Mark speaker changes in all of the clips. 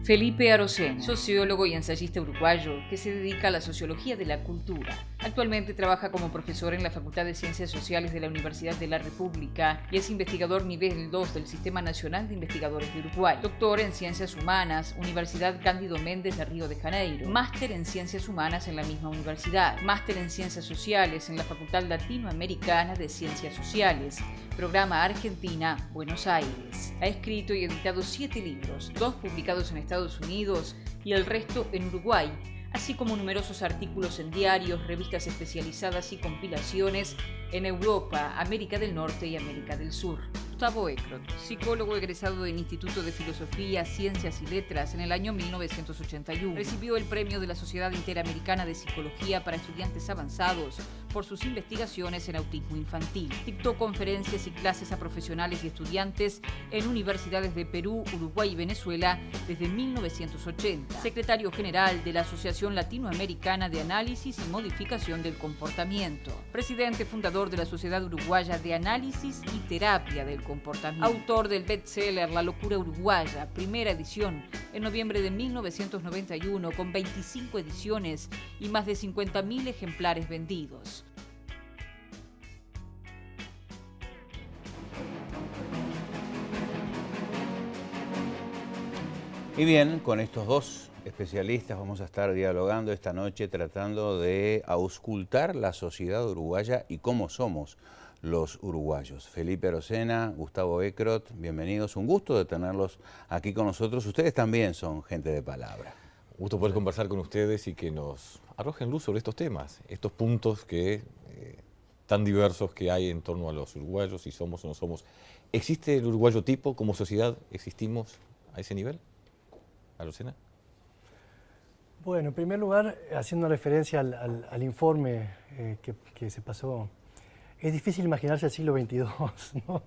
Speaker 1: Felipe Arocena, sociólogo y ensayista uruguayo que se dedica a la sociología de la cultura. Actualmente trabaja como profesor en la Facultad de Ciencias Sociales de la Universidad de la República y es investigador nivel 2 del Sistema Nacional de Investigadores de Uruguay. Doctor en Ciencias Humanas, Universidad Cándido Méndez de Río de Janeiro. Máster en Ciencias Humanas en la misma universidad. Máster en Ciencias Sociales en la Facultad Latinoamericana de Ciencias Sociales. Programa Argentina, Buenos Aires. Ha escrito y editado 7 libros, 2 publicados en Estados Unidos y el resto en Uruguay, así como numerosos artículos en diarios, revistas especializadas y compilaciones en Europa, América del Norte y América del Sur. Gustavo Ekrot, psicólogo egresado del Instituto de Filosofía, Ciencias y Letras en el año 1981. Recibió el premio de la Sociedad Interamericana de Psicología para Estudiantes Avanzados por sus investigaciones en autismo infantil. Dictó conferencias y clases a profesionales y estudiantes en universidades de Perú, Uruguay y Venezuela desde 1980. Secretario general de la Asociación Latinoamericana de Análisis y Modificación del Comportamiento. Presidente fundador de la Sociedad Uruguaya de Análisis y Terapia del Comportamiento. Autor del bestseller La Locura Uruguaya, primera edición, en noviembre de 1991, con 25 ediciones y más de 50.000 ejemplares vendidos.
Speaker 2: Y bien, con estos dos especialistas vamos a estar dialogando esta noche tratando de auscultar la sociedad uruguaya y cómo somos los uruguayos. Felipe Arocena, Gustavo Ekrot, bienvenidos. Un gusto de tenerlos aquí con nosotros. Ustedes también son gente de palabra.
Speaker 3: Un gusto poder conversar con ustedes y que nos arrojen luz sobre estos temas, estos puntos tan diversos que hay en torno a los uruguayos, si somos o no somos. ¿Existe el uruguayo tipo como sociedad? ¿Existimos a ese nivel? Arocena.
Speaker 4: Bueno, en primer lugar, haciendo referencia al informe que se pasó, es difícil imaginarse el siglo XXII, ¿no?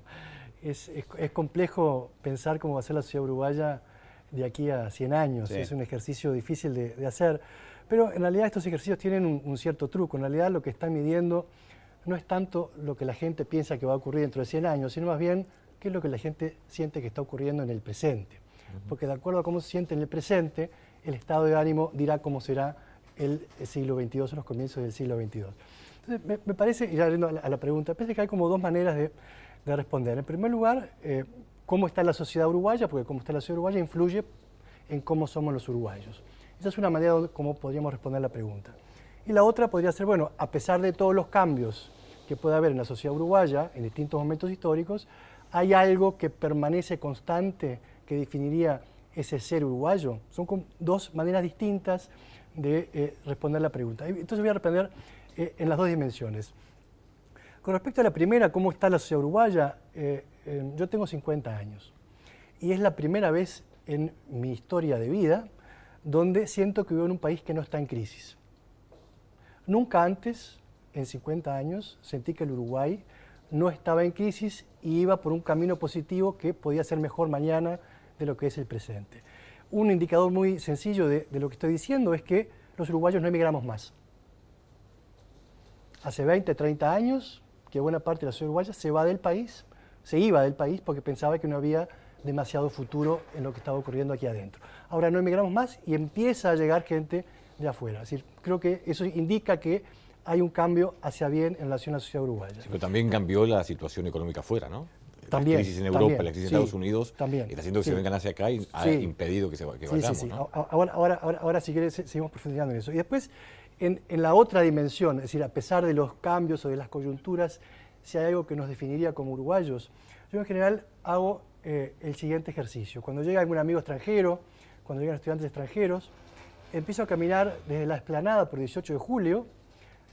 Speaker 4: Es complejo pensar cómo va a ser la sociedad uruguaya de aquí a 100 años. Sí. Es un ejercicio difícil de hacer, pero en realidad estos ejercicios tienen un cierto truco. En realidad lo que están midiendo no es tanto lo que la gente piensa que va a ocurrir dentro de 100 años, sino más bien qué es lo que la gente siente que está ocurriendo en el presente. Porque de acuerdo a cómo se siente en el presente, el estado de ánimo dirá cómo será el siglo XXII o los comienzos del siglo XXII. Entonces, me parece, y ya yendo a la pregunta, me parece que hay como dos maneras de responder. En primer lugar, cómo está la sociedad uruguaya, porque cómo está la sociedad uruguaya influye en cómo somos los uruguayos. Esa es una manera como podríamos responder la pregunta. Y la otra podría ser, bueno, a pesar de todos los cambios que puede haber en la sociedad uruguaya, en distintos momentos históricos, ¿hay algo que permanece constante que definiría ese ser uruguayo? Son dos maneras distintas de responder la pregunta. Entonces voy a responder en las dos dimensiones. Con respecto a la primera, ¿cómo está la sociedad uruguaya? Yo tengo 50 años y es la primera vez en mi historia de vida donde siento que vivo en un país que no está en crisis. Nunca antes, en 50 años, sentí que el Uruguay no estaba en crisis y iba por un camino positivo que podía ser mejor mañana de lo que es el presente. Un indicador muy sencillo de lo que estoy diciendo es que los uruguayos no emigramos más. Hace 20, 30 años que buena parte de la sociedad uruguaya se iba del país porque pensaba que no había demasiado futuro en lo que estaba ocurriendo aquí adentro. Ahora no emigramos más y empieza a llegar gente de afuera. Es decir, creo que eso indica que hay un cambio hacia bien en relación a la sociedad uruguaya. Sí,
Speaker 3: pero también cambió la situación económica afuera, ¿no?
Speaker 4: También,
Speaker 3: la crisis en Europa, la crisis en Estados Unidos,
Speaker 4: también,
Speaker 3: está haciendo que se vengan hacia acá y ha impedido que vayamos, ¿no?
Speaker 4: Ahora si quieres seguimos profundizando en eso. Y después, en la otra dimensión, es decir, a pesar de los cambios o de las coyunturas, si hay algo que nos definiría como uruguayos, yo en general hago el siguiente ejercicio. Cuando llega algún amigo extranjero, cuando llegan estudiantes extranjeros, empiezo a caminar desde la explanada por 18 de julio,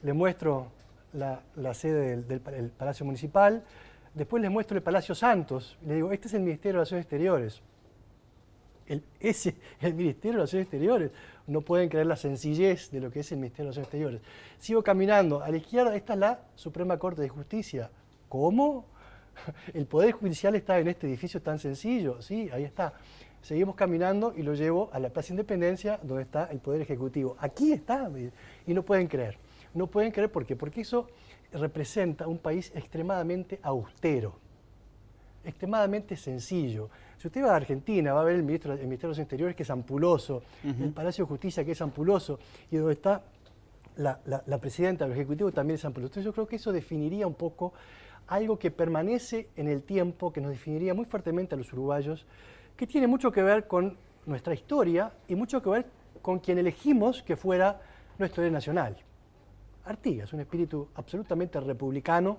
Speaker 4: le muestro la sede del Palacio Municipal, después les muestro el Palacio Santos, y le digo, este es el Ministerio de Relaciones Exteriores. El Ministerio de Relaciones Exteriores. No pueden creer la sencillez de lo que es el Ministerio de Relaciones Exteriores. Sigo caminando. A la izquierda, esta es la Suprema Corte de Justicia. ¿Cómo? El Poder Judicial está en este edificio tan sencillo. Sí, ahí está. Seguimos caminando y lo llevo a la Plaza Independencia, donde está el Poder Ejecutivo. Aquí está. Y no pueden creer. No pueden creer, ¿por qué? Porque eso representa un país extremadamente austero. extremadamente sencillo. Si usted va a Argentina, va a ver el Ministerio de los Exteriores, que es ampuloso, el Palacio de Justicia, que es ampuloso, y donde está la presidenta del Ejecutivo también es ampuloso. Entonces yo creo que eso definiría un poco algo que permanece en el tiempo, que nos definiría muy fuertemente a los uruguayos, que tiene mucho que ver con nuestra historia y mucho que ver con quien elegimos que fuera nuestro héroe nacional. Artigas, un espíritu absolutamente republicano,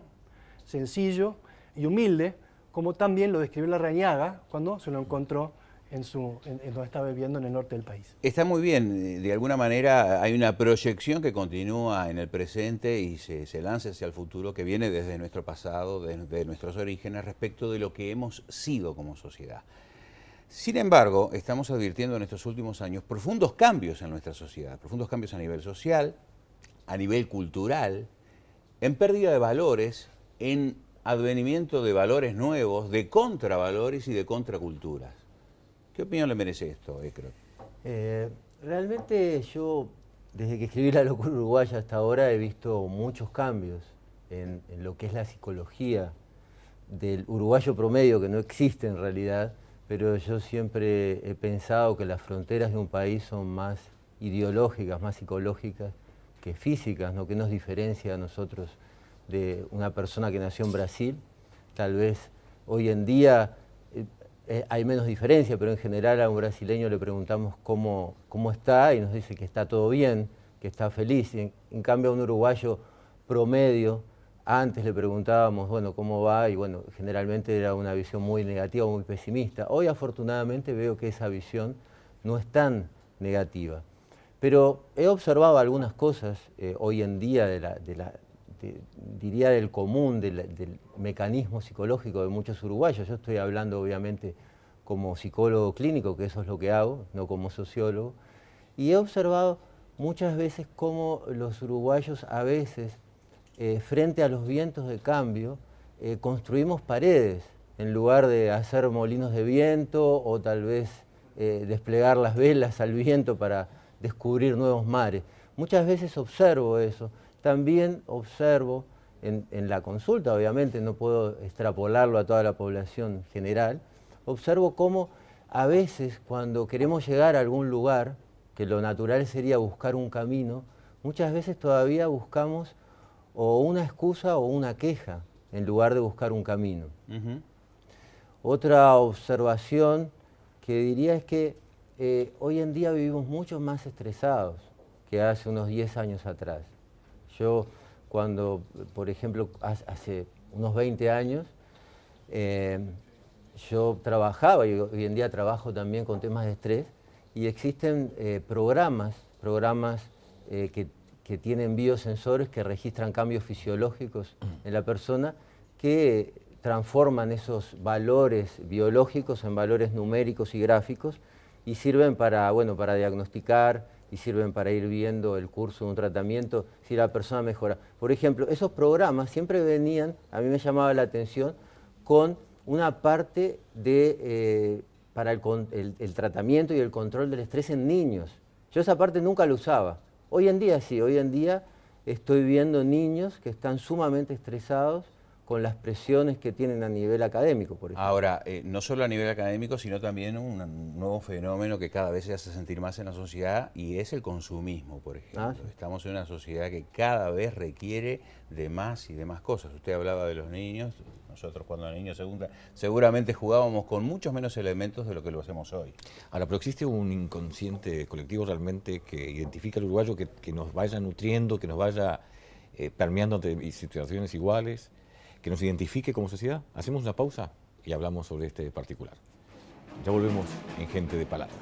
Speaker 4: sencillo y humilde, como también lo describió Larrañaga cuando se lo encontró en donde estaba viviendo en el norte del país.
Speaker 2: Está muy bien, de alguna manera hay una proyección que continúa en el presente y se lanza hacia el futuro, que viene desde nuestro pasado, de nuestros orígenes, respecto de lo que hemos sido como sociedad. Sin embargo, estamos advirtiendo en estos últimos años profundos cambios en nuestra sociedad, profundos cambios a nivel social, a nivel cultural, en pérdida de valores, en advenimiento de valores nuevos, de contravalores y de contraculturas. ¿Qué opinión le merece esto, Ecro?
Speaker 5: Realmente yo, desde que escribí La locura uruguaya hasta ahora, he visto muchos cambios en lo que es la psicología del uruguayo promedio, que no existe en realidad, pero yo siempre he pensado que las fronteras de un país son más ideológicas, más psicológicas que físicas, ¿no? Que nos diferencia a nosotros de una persona que nació en Brasil. Tal vez hoy en día hay menos diferencia, pero en general a un brasileño le preguntamos cómo está y nos dice que está todo bien, que está feliz. En cambio a un uruguayo promedio, antes le preguntábamos, bueno, ¿cómo va? Y bueno, generalmente era una visión muy negativa, muy pesimista. Hoy afortunadamente veo que esa visión no es tan negativa. Pero he observado algunas cosas hoy en día diría del común, del mecanismo psicológico de muchos uruguayos. Yo estoy hablando obviamente como psicólogo clínico, que eso es lo que hago, no como sociólogo. Y he observado muchas veces cómo los uruguayos a veces, frente a los vientos de cambio, construimos paredes en lugar de hacer molinos de viento o tal vez desplegar las velas al viento para descubrir nuevos mares. Muchas veces observo eso. También observo en la consulta, obviamente no puedo extrapolarlo a toda la población general, observo cómo a veces cuando queremos llegar a algún lugar, que lo natural sería buscar un camino, muchas veces todavía buscamos o una excusa o una queja en lugar de buscar un camino. Otra observación que diría es que hoy en día vivimos mucho más estresados que hace unos 10 años atrás. Yo cuando, por ejemplo, hace unos 20 años, yo trabajaba y hoy en día trabajo también con temas de estrés y existen programas que tienen biosensores que registran cambios fisiológicos en la persona que transforman esos valores biológicos en valores numéricos y gráficos y sirven para diagnosticar y sirven para ir viendo el curso de un tratamiento, si la persona mejora. Por ejemplo, esos programas siempre venían, a mí me llamaba la atención, con una parte para el tratamiento y el control del estrés en niños. Yo esa parte nunca la usaba. Hoy en día sí, hoy en día estoy viendo niños que están sumamente estresados con las presiones que tienen a nivel académico, por ejemplo.
Speaker 2: Ahora, no solo a nivel académico, sino también un nuevo fenómeno que cada vez se hace sentir más en la sociedad y es el consumismo, por ejemplo.
Speaker 5: Sí.
Speaker 2: Estamos en una sociedad que cada vez requiere de más y de más cosas. Usted hablaba de los niños, nosotros cuando los niños seguramente jugábamos con muchos menos elementos de lo que lo hacemos hoy.
Speaker 3: Ahora, pero existe un inconsciente colectivo realmente que identifica al uruguayo, que nos vaya nutriendo, que nos vaya permeando ante situaciones iguales, que nos identifique como sociedad. Hacemos una pausa y hablamos sobre este particular. Ya volvemos en Gente de Palabra.